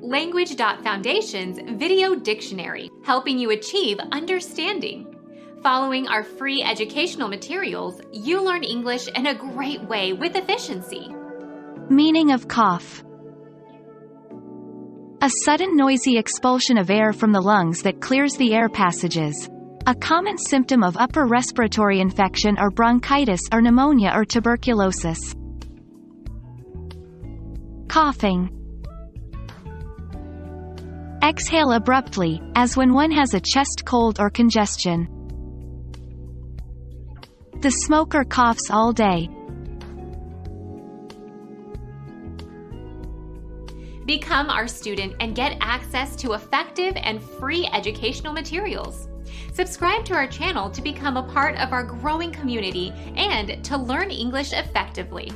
Language.Foundation's Video Dictionary, helping you achieve understanding. Following our free educational materials, you learn English in a great way with efficiency. Meaning of cough. A sudden noisy expulsion of air from the lungs that clears the air passages. A common symptom of upper respiratory infection or bronchitis or pneumonia or tuberculosis. Coughing. Exhale abruptly, as when one has a chest cold or congestion. The smoker coughs all day. Become our student and get access to effective and free educational materials. Subscribe to our channel to become a part of our growing community and to learn English effectively.